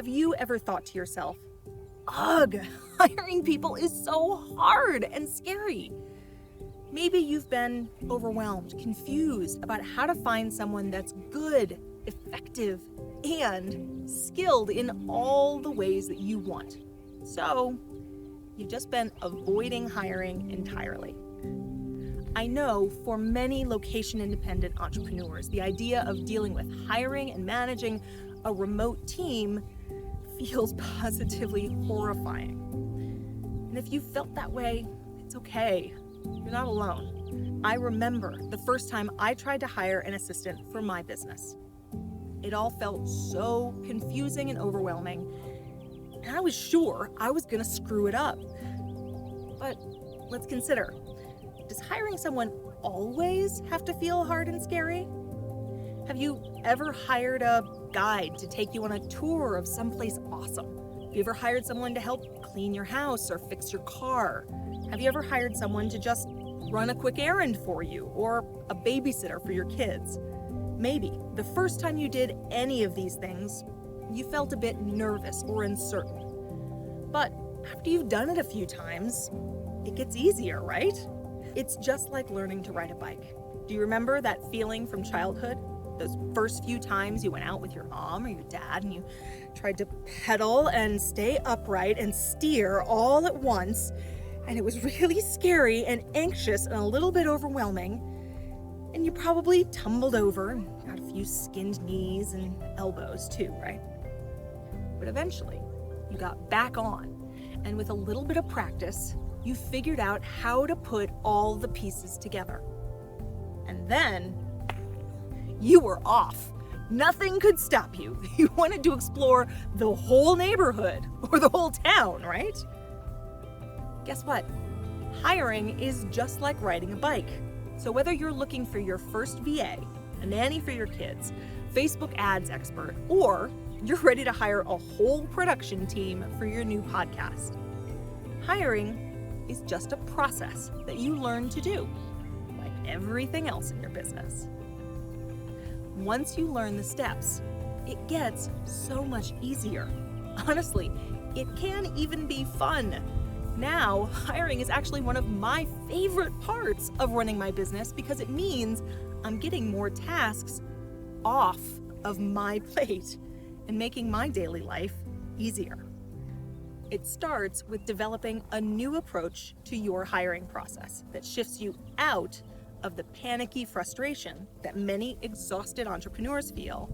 have you ever thought to yourself, ugh, hiring people is so hard and scary? Maybe you've been overwhelmed, confused about how to find someone that's good, effective, and skilled in all the ways that you want. So, you've just been avoiding hiring entirely. I know for many location-independent entrepreneurs, the idea of dealing with hiring and managing a remote team feels positively horrifying. And if you felt that way, it's okay. You're not alone. I remember the first time I tried to hire an assistant for my business. It all felt so confusing and overwhelming, and I was sure I was gonna screw it up. But let's consider, does hiring someone always have to feel hard and scary? Have you ever hired a guide to take you on a tour of someplace awesome? Have you ever hired someone to help clean your house or fix your car? Have you ever hired someone to just run a quick errand for you or a babysitter for your kids? Maybe the first time you did any of these things, you felt a bit nervous or uncertain. But after you've done it a few times, it gets easier, right? It's just like learning to ride a bike. Do you remember that feeling from childhood? Those first few times you went out with your mom or your dad and you tried to pedal and stay upright and steer all at once, and it was really scary and anxious and a little bit overwhelming, and you probably tumbled over and got a few skinned knees and elbows too, right? But eventually, you got back on, and with a little bit of practice, you figured out how to put all the pieces together. And then, you were off. Nothing could stop you. You wanted to explore the whole neighborhood or the whole town, right? Guess what? Hiring is just like riding a bike. So whether you're looking for your first VA, a nanny for your kids, Facebook ads expert, or you're ready to hire a whole production team for your new podcast, hiring is just a process that you learn to do, like everything else in your business. Once you learn the steps, it gets so much easier. Honestly, it can even be fun. Now, hiring is actually one of my favorite parts of running my business because it means I'm getting more tasks off of my plate and making my daily life easier. It starts with developing a new approach to your hiring process that shifts you out of the panicky frustration that many exhausted entrepreneurs feel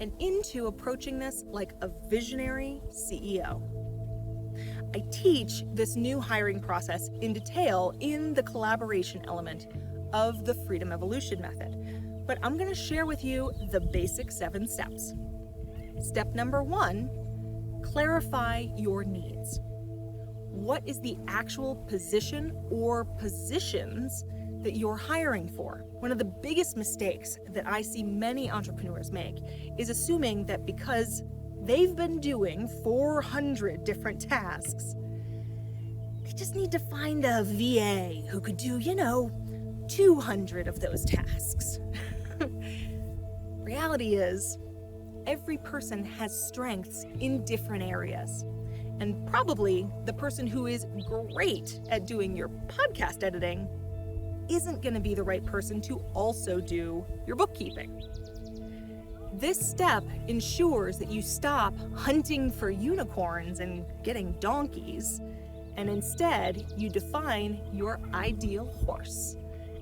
and into approaching this like a visionary CEO. I teach this new hiring process in detail in the collaboration element of the Freedom Evolution method, but I'm going to share with you the basic 7 steps. Step number 1, clarify your needs. What is the actual position or positions that you're hiring for? One of the biggest mistakes that I see many entrepreneurs make is assuming that because they've been doing 400 different tasks, they just need to find a VA who could do, 200 of those tasks. Reality is, every person has strengths in different areas. And probably the person who is great at doing your podcast editing isn't going to be the right person to also do your bookkeeping. This step ensures that you stop hunting for unicorns and getting donkeys, and instead you define your ideal horse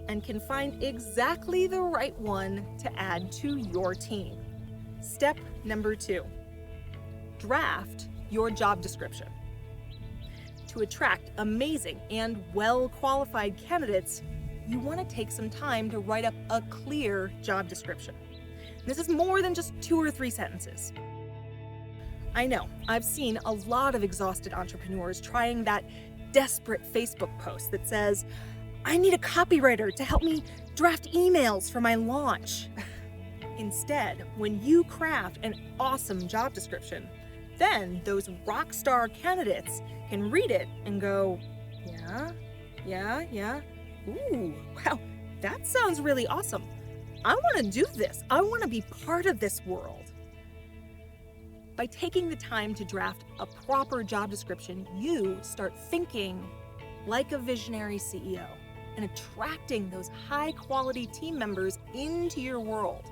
and can find exactly the right one to add to your team. Step number 2, draft your job description. To attract amazing and well-qualified candidates, you want to take some time to write up a clear job description. This is more than just 2 or 3 sentences. I know, I've seen a lot of exhausted entrepreneurs trying that desperate Facebook post that says, I need a copywriter to help me draft emails for my launch. Instead, when you craft an awesome job description, then those rock star candidates can read it and go, yeah. Ooh, wow, that sounds really awesome. I want to do this. I want to be part of this world. By taking the time to draft a proper job description, you start thinking like a visionary CEO and attracting those high-quality team members into your world.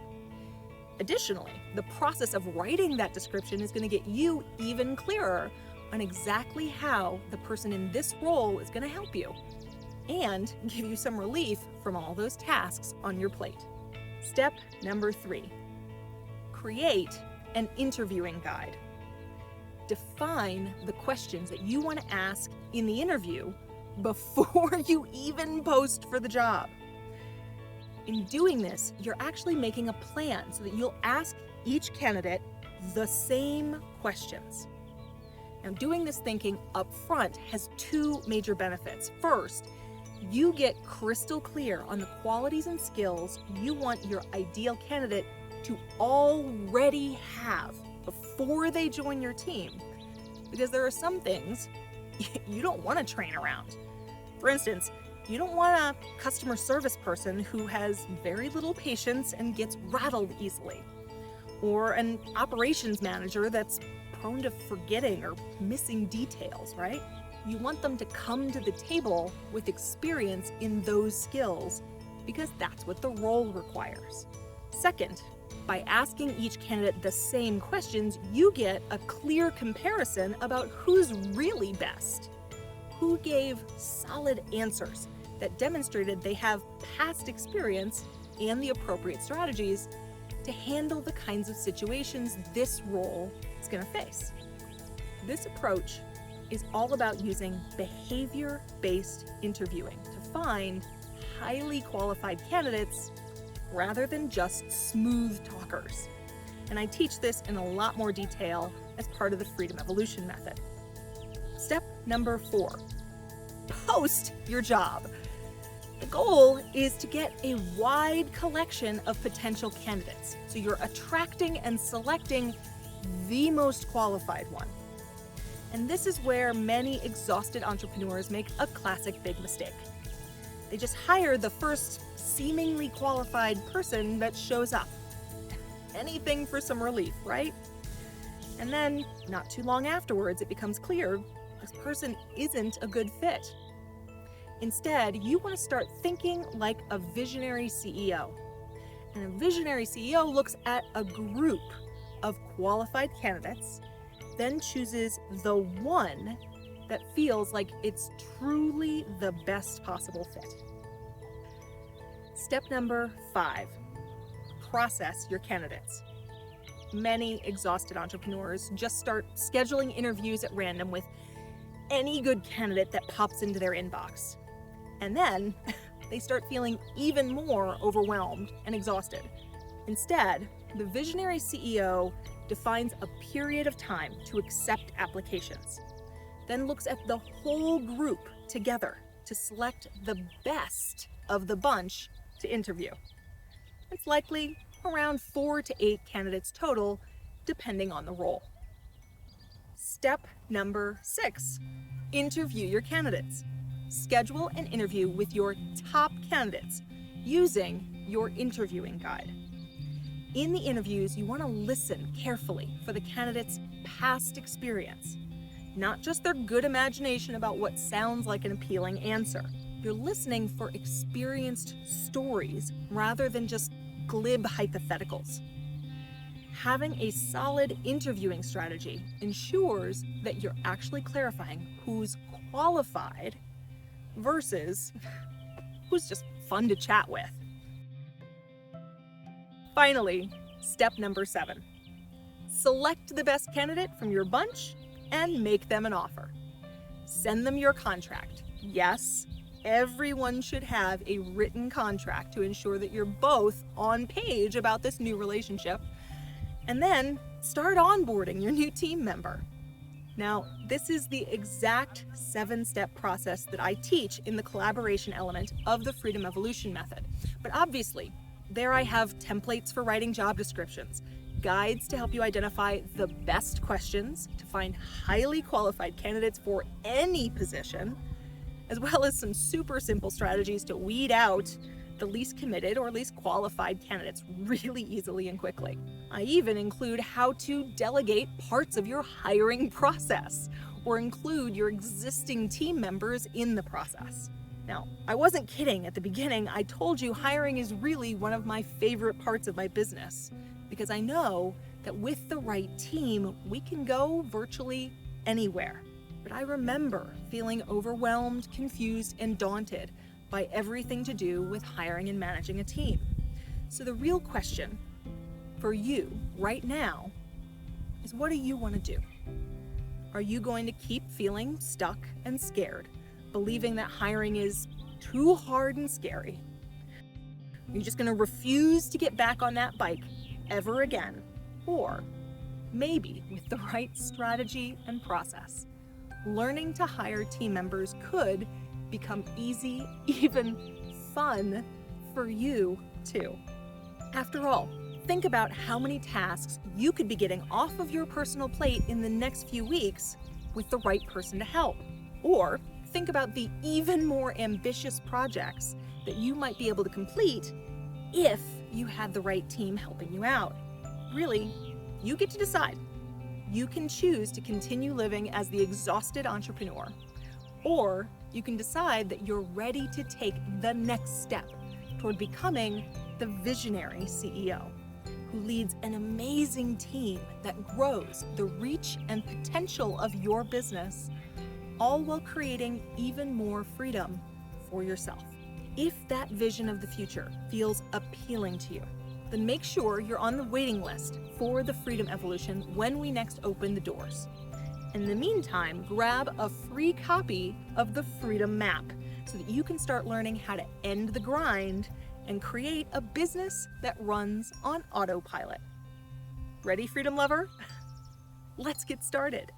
Additionally, the process of writing that description is going to get you even clearer on exactly how the person in this role is going to help you and give you some relief from all those tasks on your plate. Step number 3, create an interviewing guide. Define the questions that you want to ask in the interview before you even post for the job. In doing this, you're actually making a plan so that you'll ask each candidate the same questions. Now, doing this thinking up front has 2 major benefits. First, you get crystal clear on the qualities and skills you want your ideal candidate to already have before they join your team, because there are some things you don't want to train around. For instance, you don't want a customer service person who has very little patience and gets rattled easily, or an operations manager that's prone to forgetting or missing details, right? You want them to come to the table with experience in those skills because that's what the role requires. Second, by asking each candidate the same questions, you get a clear comparison about who's really best, who gave solid answers that demonstrated they have past experience and the appropriate strategies to handle the kinds of situations this role is going to face. This approach is all about using behavior-based interviewing to find highly qualified candidates rather than just smooth talkers. And I teach this in a lot more detail as part of the Freedom Evolution method. Step number 4, post your job. The goal is to get a wide collection of potential candidates, so you're attracting and selecting the most qualified one. And this is where many exhausted entrepreneurs make a classic big mistake. They just hire the first seemingly qualified person that shows up. Anything for some relief, right? And then, not too long afterwards, it becomes clear this person isn't a good fit. Instead, you want to start thinking like a visionary CEO. And a visionary CEO looks at a group of qualified candidates, then chooses the one that feels like it's truly the best possible fit. Step number 5, process your candidates. Many exhausted entrepreneurs just start scheduling interviews at random with any good candidate that pops into their inbox. And then they start feeling even more overwhelmed and exhausted. Instead, the visionary CEO defines a period of time to accept applications, then looks at the whole group together to select the best of the bunch to interview. It's likely around 4 to 8 candidates total, depending on the role. Step number 6, interview your candidates. Schedule an interview with your top candidates using your interviewing guide. In the interviews, you want to listen carefully for the candidate's past experience, not just their good imagination about what sounds like an appealing answer. You're listening for experienced stories rather than just glib hypotheticals. Having a solid interviewing strategy ensures that you're actually clarifying who's qualified versus who's just fun to chat with. Finally, step number 7. Select the best candidate from your bunch and make them an offer. Send them your contract. Yes, everyone should have a written contract to ensure that you're both on page about this new relationship. And then start onboarding your new team member. Now, this is the exact 7-step process that I teach in the collaboration element of the Freedom Evolution method. But obviously, there I have templates for writing job descriptions, guides to help you identify the best questions to find highly qualified candidates for any position, as well as some super simple strategies to weed out the least committed or least qualified candidates really easily and quickly. I even include how to delegate parts of your hiring process or include your existing team members in the process. Now, I wasn't kidding at the beginning. I told you hiring is really one of my favorite parts of my business because I know that with the right team, we can go virtually anywhere. But I remember feeling overwhelmed, confused, and daunted by everything to do with hiring and managing a team. So the real question for you right now is, what do you want to do? Are you going to keep feeling stuck and scared, believing that hiring is too hard and scary? Are you just going to refuse to get back on that bike ever again? Or maybe with the right strategy and process, learning to hire team members could become easy, even fun for you too. After all, think about how many tasks you could be getting off of your personal plate in the next few weeks with the right person to help. Or think about the even more ambitious projects that you might be able to complete if you had the right team helping you out. Really, you get to decide. You can choose to continue living as the exhausted entrepreneur, or you can decide that you're ready to take the next step toward becoming the visionary CEO who leads an amazing team that grows the reach and potential of your business, all while creating even more freedom for yourself. If that vision of the future feels appealing to you, then make sure you're on the waiting list for the Freedom Evolution when we next open the doors. In the meantime, grab a free copy of the Freedom Map so that you can start learning how to end the grind and create a business that runs on autopilot. Ready, freedom lover? Let's get started.